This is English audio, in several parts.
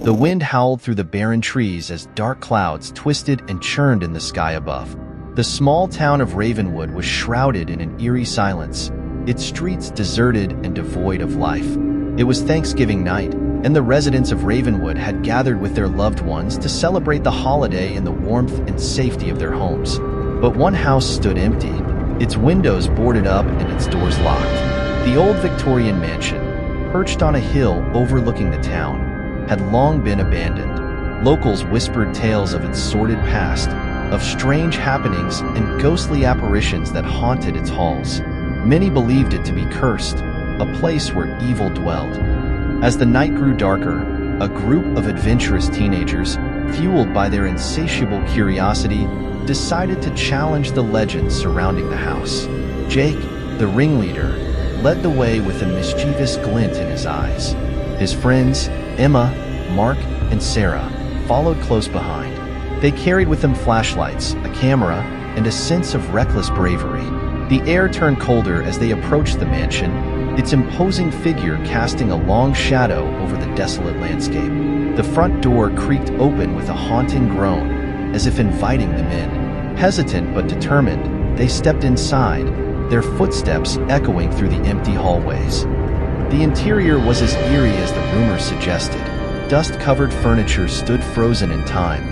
The wind howled through the barren trees as dark clouds twisted and churned in the sky above. The small town of Ravenwood was shrouded in an eerie silence, its streets deserted and devoid of life. It was Thanksgiving night, and the residents of Ravenwood had gathered with their loved ones to celebrate the holiday in the warmth and safety of their homes. But one house stood empty, its windows boarded up and its doors locked. The old Victorian mansion, perched on a hill overlooking the town, had long been abandoned. Locals whispered tales of its sordid past, of strange happenings and ghostly apparitions that haunted its halls. Many believed it to be cursed, a place where evil dwelled. As the night grew darker, a group of adventurous teenagers, fueled by their insatiable curiosity, decided to challenge the legends surrounding the house. Jake, the ringleader, led the way with a mischievous glint in his eyes. His friends, Emma, Mark, and Sarah, followed close behind. They carried with them flashlights, a camera, and a sense of reckless bravery. The air turned colder as they approached the mansion, its imposing figure casting a long shadow over the desolate landscape. The front door creaked open with a haunting groan, as if inviting them in. Hesitant but determined, they stepped inside, their footsteps echoing through the empty hallways. The interior was as eerie as the rumors suggested. Dust-covered furniture stood frozen in time,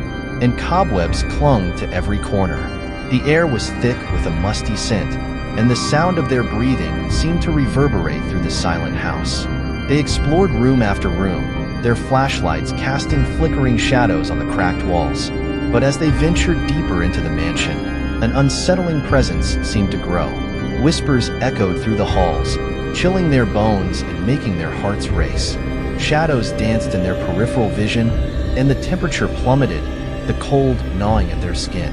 and cobwebs clung to every corner. The air was thick with a musty scent, and the sound of their breathing seemed to reverberate through the silent house. They explored room after room, their flashlights casting flickering shadows on the cracked walls. But as they ventured deeper into the mansion, an unsettling presence seemed to grow. Whispers echoed through the halls, chilling their bones and making their hearts race. Shadows danced in their peripheral vision, and the temperature plummeted, the cold gnawing at their skin.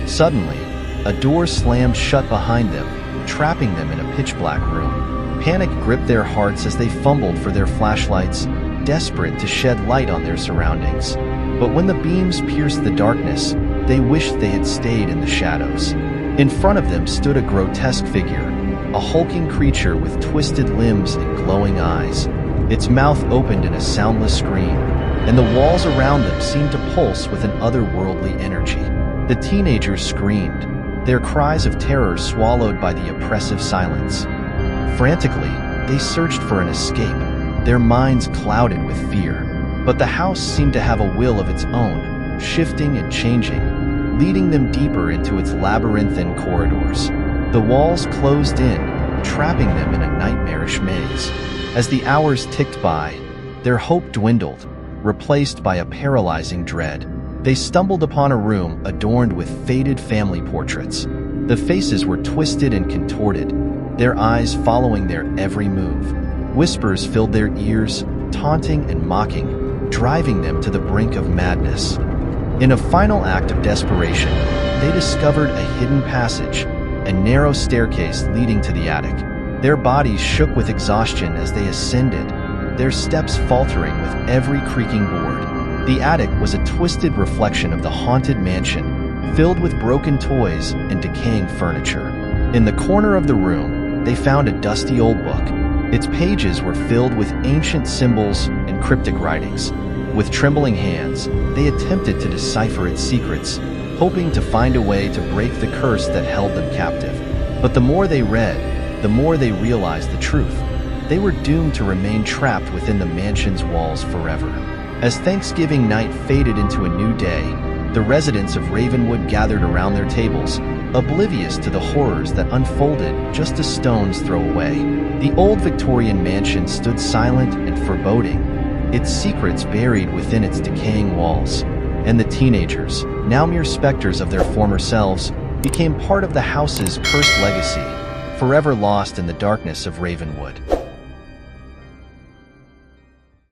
Suddenly, a door slammed shut behind them, trapping them in a pitch-black room. Panic gripped their hearts as they fumbled for their flashlights, desperate to shed light on their surroundings. But when the beams pierced the darkness, they wished they had stayed in the shadows. In front of them stood a grotesque figure, a hulking creature with twisted limbs and glowing eyes. Its mouth opened in a soundless scream, and the walls around them seemed to pulse with an otherworldly energy. The teenagers screamed, their cries of terror swallowed by the oppressive silence. Frantically, they searched for an escape, their minds clouded with fear. But the house seemed to have a will of its own, shifting and changing, leading them deeper into its labyrinthine corridors. The walls closed in, trapping them in a nightmarish maze. As the hours ticked by, their hope dwindled, replaced by a paralyzing dread. They stumbled upon a room adorned with faded family portraits. The faces were twisted and contorted, their eyes following their every move. Whispers filled their ears, taunting and mocking, driving them to the brink of madness. In a final act of desperation, they discovered a hidden passage, a narrow staircase leading to the attic. Their bodies shook with exhaustion as they ascended, their steps faltering with every creaking board. The attic was a twisted reflection of the haunted mansion, filled with broken toys and decaying furniture. In the corner of the room, they found a dusty old book. Its pages were filled with ancient symbols and cryptic writings. With trembling hands, they attempted to decipher its secrets, hoping to find a way to break the curse that held them captive. But the more they read, the more they realized the truth. They were doomed to remain trapped within the mansion's walls forever. As Thanksgiving night faded into a new day, the residents of Ravenwood gathered around their tables, oblivious to the horrors that unfolded just a stone's throw away. The old Victorian mansion stood silent and foreboding, its secrets buried within its decaying walls. And the teenagers, now mere specters of their former selves, became part of the house's cursed legacy, forever lost in the darkness of Ravenwood.